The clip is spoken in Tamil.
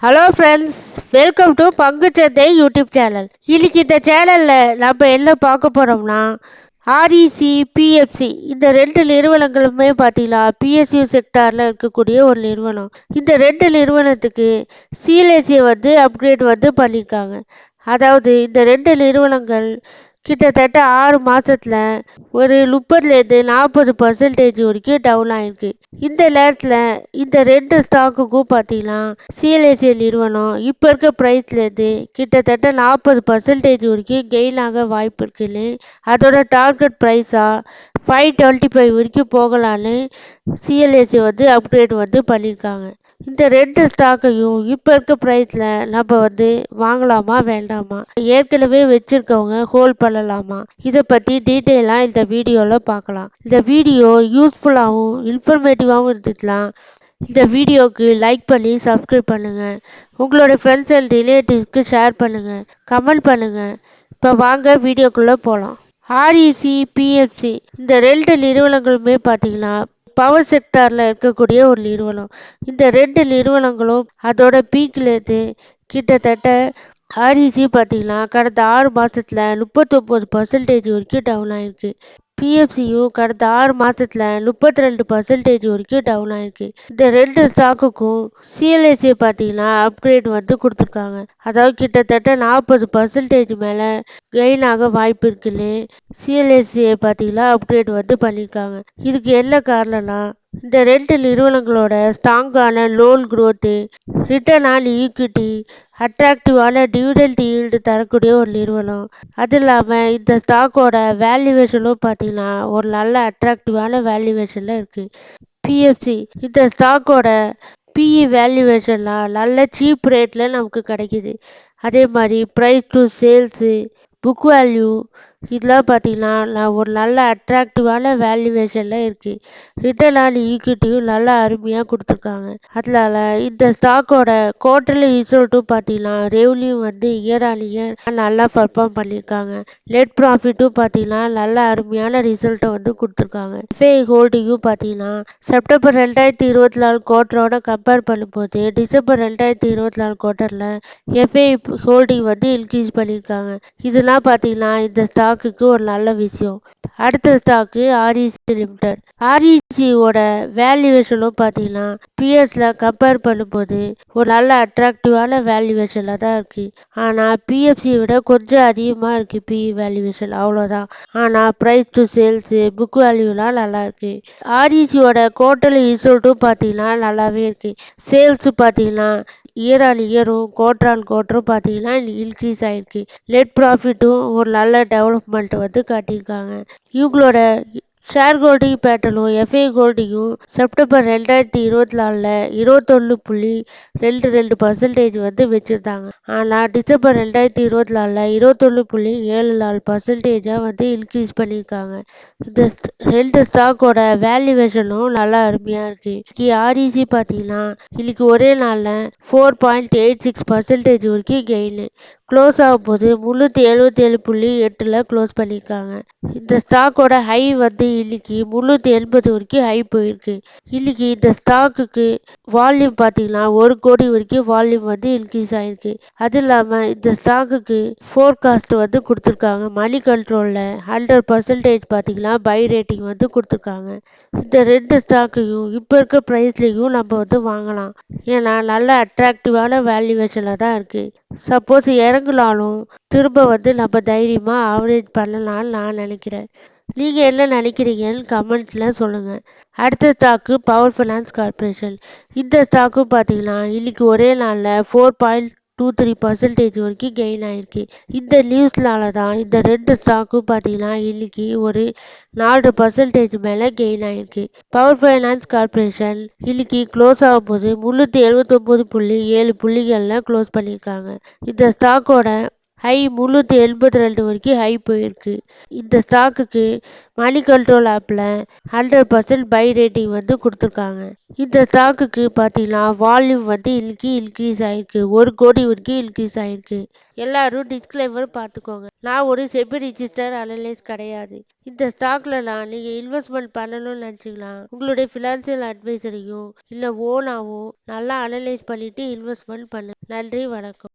ஹலோ ஃப்ரெண்ட்ஸ், வெல்கம் டு பங்குச்சந்தை யூடியூப் சேனல். இன்னைக்கு இந்த சேனலில் நம்ம என்ன பார்க்க போகிறோம்னா, ஆர்இசி, பிஎஃப்சி இந்த ரெண்டு நிறுவனங்களுமே பார்த்தீங்கன்னா பிஎஸ்யூ செக்டாரில் இருக்கக்கூடிய ஒரு நிறுவனம். இந்த ரெண்டு நிறுவனத்துக்கு சிஎல்எஸ்சி அப்கிரேட் பண்ணியிருக்காங்க. அதாவது இந்த ரெண்டு நிறுவனங்கள் கிட்டத்தட்ட 6 மாதத்தில் ஒரு 30லேருந்து 40% வரைக்கும் டவுன் ஆயிருக்கு. இந்த நேரத்தில் இந்த ரெண்டு ஸ்டாக்குக்கும் பார்த்தீங்கன்னா சிஎல்எஸ்சி நிறுவனம் இப்போ இருக்க ப்ரைஸ்லேருந்து கிட்டத்தட்ட 40% வரைக்கும் கெயின் ஆக வாய்ப்பு இருக்குன்னு, அதோட டார்கெட் ப்ரைஸாக 525 வரைக்கும் போகலான்னு சிஎல்எஸ்சி அப்கிரேட் பண்ணியிருக்காங்க. இந்த ரெண்டு ஸ்டாக்கையும் இப்போ இருக்க ப்ரைஸில் நம்ம வாங்கலாமா வேண்டாமா, ஏற்கனவே வச்சுருக்கவங்க ஹோல்ட் பண்ணலாமா, இதை பற்றி டீட்டெயிலாக இந்த வீடியோவில் பார்க்கலாம். இந்த வீடியோ யூஸ்ஃபுல்லாகவும் இன்ஃபர்மேட்டிவாகவும் இருந்துச்சுலாம் இந்த வீடியோவுக்கு லைக் பண்ணி சப்ஸ்கிரைப் பண்ணுங்கள். உங்களோட ஃப்ரெண்ட்ஸ் அண்ட் ரிலேட்டிவ்ஸ்க்கு ஷேர் பண்ணுங்கள், கமெண்ட் பண்ணுங்கள். இப்போ வாங்க வீடியோக்குள்ளே போகலாம். ஆர்இசி, பிஎஃப்சி இந்த ரெண்டு நிறுவனங்களுமே பார்த்தீங்கன்னா பவர் செக்டாரில் இருக்கக்கூடிய ஒரு நிறுவனம். இந்த ரெண்டு நிறுவனங்களும் அதோட பீக்லேருந்து கிட்டத்தட்ட ஆர்இசி பார்த்தீங்கன்னா கடந்த 6 மாதத்தில் 39% வரைக்கும் டவுன் ஆயிருக்கு. பிஎஃப்சியும் கடந்த 6 மாதத்தில் 32% வரைக்கும் டவுன் ஆயிருக்கு. இந்த ரெண்டு ஸ்டாக்குக்கும் சிஎல்எஸ்சி பார்த்தீங்கன்னா அப்கிரேட் கொடுத்துருக்காங்க. அதாவது கிட்டத்தட்ட 40% மேலே கெயின் ஆக வாய்ப்பு இருக்குன்னு சிஎல்எஸ்சியை பார்த்தீங்கன்னா அப்கிரேட் பண்ணியிருக்காங்க. இதுக்கு என்ன காரணம்னா, இந்த ரெண்டு நிறுவனங்களோட ஸ்ட்ராங்கான loan growth, return on equity, அட்ராக்டிவான டிவிடெண்ட் ஈல்டு தரக்கூடிய ஒரு நிறுவனம். அது இல்லாமல் இந்த ஸ்டாக்கோட வேல்யூவேஷனும் பார்த்தீங்கன்னா ஒரு நல்ல அட்ராக்டிவான வேல்யூவேஷனில் இருக்குது. பிஎஃப்சி இந்த ஸ்டாக்கோட பிஇ வேல்யூவேஷன்லாம் நல்ல சீப் ரேட்டில் நமக்கு கிடைக்கிது. அதே மாதிரி price to sales, book value இதெல்லாம் பார்த்தீங்கன்னா ஒரு நல்ல அட்ராக்டிவான வேல்யூவேஷனில் இருக்குது. ரிட்டர்ன் ஆன் ஈக்விட்டியும் நல்லா அருமையாக கொடுத்துருக்காங்க. அதனால இந்த ஸ்டாக்கோட குவார்டர்லி ரிசல்ட்டும் பார்த்தீங்கன்னா ரெவன்யூ இயர் ஆன் இயர் நல்லா பர்ஃபார்ம் பண்ணியிருக்காங்க. நெட் ப்ராஃபிட்டும் பார்த்தீங்கன்னா நல்ல அருமையான ரிசல்ட்டை கொடுத்துருக்காங்க. எஃப்ஐ ஹோல்டிங்கும் பார்த்தீங்கன்னா செப்டம்பர் 2024 குவார்ட்டரோட கம்பேர் பண்ணும்போது டிசம்பர் 2024 குவார்ட்டரில் எஃப்ஐ ஹோல்டிங் இன்க்ரீஸ் பண்ணியிருக்காங்க. இதெல்லாம் பார்த்தீங்கன்னா இந்த ஸ்டாக்குக்கு ஒரு நல்ல விஷயம். அடுத்த ஸ்டாக்கு ஆர்இசி லிமிடெட். ஆர்இசியோட வேல்யூவேஷனும் பார்த்தீங்கன்னா பிஎஸ்ல கம்பேர் பண்ணும்போது ஒரு நல்ல அட்ராக்டிவான வேல்யூவேஷனில் தான் இருக்குது. ஆனால் பிஎஃப்சி விட கொஞ்சம் அதிகமாக இருக்குது பிஇ வேல்யூவேஷன், அவ்வளோதான். ஆனால் ப்ரைஸ் டு சேல்ஸு, புக் வேல்யூலாம் நல்லா இருக்குது. ஆர்இசியோட குவார்ட்டர்லி ரிசல்ட்டும் பார்த்தீங்கன்னா நல்லாவே இருக்குது. சேல்ஸு பார்த்தீங்கன்னா இயர் ஆன் இயரும் குவார்டர் ஆன் குவார்ட்டரும் பார்த்தீங்கன்னா இன்க்ரீஸ் ஆகிருக்கு. நெட் ப்ராஃபிட்டும் ஒரு நல்ல டெவலப்மெண்ட் காட்டியிருக்காங்க. இவங்களோட ஷேர் ஹோல்டிங் பேட்டர்னும் எஃப்ஐ ஹோல்டிங்கும் செப்டம்பர் 2024 21.22% வச்சுருந்தாங்க. ஆனால் டிசம்பர் 2024 21.74% இன்க்ரீஸ் பண்ணியிருக்காங்க. இந்த ரெண்டு ஸ்டாக்கோட வேல்யூவேஷனும் நல்லா அருமையாக இருக்குது. ஆர்இசி பார்த்தீங்கன்னா இன்னைக்கு ஒரே நாளில் 4.86% வரைக்கும் கெயின். க்ளோஸ் ஆகும்போது 377.8 க்ளோஸ் பண்ணியிருக்காங்க. இந்த ஸ்டாக்கோட ஹை இன்னைக்கு 380 வரைக்கும் ஹை போயிருக்கு. இன்னைக்கு இந்த ஸ்டாக்குக்கு வால்யூம் பார்த்தீங்கன்னா 1 கோடி வரைக்கும் வால்யூம் இன்க்ரீஸ் ஆயிருக்கு. அது இல்லாமல் இந்த ஸ்டாக்குக்கு ஃபோர்காஸ்ட் கொடுத்துருக்காங்க. மணி கண்ட்ரோலில் 100% பார்த்தீங்கன்னா பை ரேட்டிங் கொடுத்துருக்காங்க. இந்த ரெண்டு ஸ்டாக்கையும் இப்போ இருக்க ப்ரைஸ்லேயும் நம்ம வாங்கலாம். ஏன்னா நல்ல அட்ராக்டிவான வேல்யூவேஷனில் தான் இருக்குது. சப்போஸ் இறங்குனாலும் திரும்ப நம்ம தைரியமாக ஆவரேஜ் பண்ணலான்னு நான் நினைக்கிறேன். நீங்கள் என்ன நினைக்கிறீங்கன்னு கமெண்ட்ஸில் சொல்லுங்கள். அடுத்த ஸ்டாக்கு பவர் ஃபைனான்ஸ் கார்பரேஷன். இந்த ஸ்டாக்கும் பார்த்தீங்கன்னா இன்னைக்கு ஒரே நாளில் 4.23% வரைக்கும் கெயின் ஆகிருக்கு. இந்த நியூஸ்னால தான் இந்த ரெண்டு ஸ்டாக்கும் பார்த்தீங்கன்னா இன்னைக்கு ஒரு 4% மேலே கெயின் ஆகிருக்கு. பவர் ஃபைனான்ஸ் கார்பரேஷன் இன்னைக்கு க்ளோஸ் ஆகும்போது 379.7 புள்ளிகளில் க்ளோஸ் பண்ணியிருக்காங்க. இந்த ஸ்டாக்கோட ஹை 382 வரைக்கும் ஹை போயிருக்கு. இந்த ஸ்டாக்குக்கு மணி கண்ட்ரோல் ஆப்பில் 100% பை ரேட்டிங் வந்து கொடுத்துருக்காங்க. இந்த ஸ்டாக்குக்கு பார்த்தீங்கன்னா வால்யூம் வந்து இன்க்ரீஸ் ஆயிருக்கு. 1 கோடி வரைக்கும் இன்க்ரீஸ் ஆயிருக்கு. எல்லாரும் டிஸ்க்ளைமர் பார்த்துக்கோங்க. நான் ஒரு செபி ரிஜிஸ்டர் அனலைஸ் கிடையாது. இந்த ஸ்டாக்லலாம் நீங்கள் இன்வெஸ்ட்மெண்ட் பண்ணணும்னு நினச்சிங்கன்னா உங்களுடைய ஃபினான்சியல் அட்வைசரையும் இல்லை ஓனாவோ நல்லா அனலைஸ் பண்ணிட்டு இன்வெஸ்ட்மெண்ட் பண்ணுங்க. நன்றி, வணக்கம்.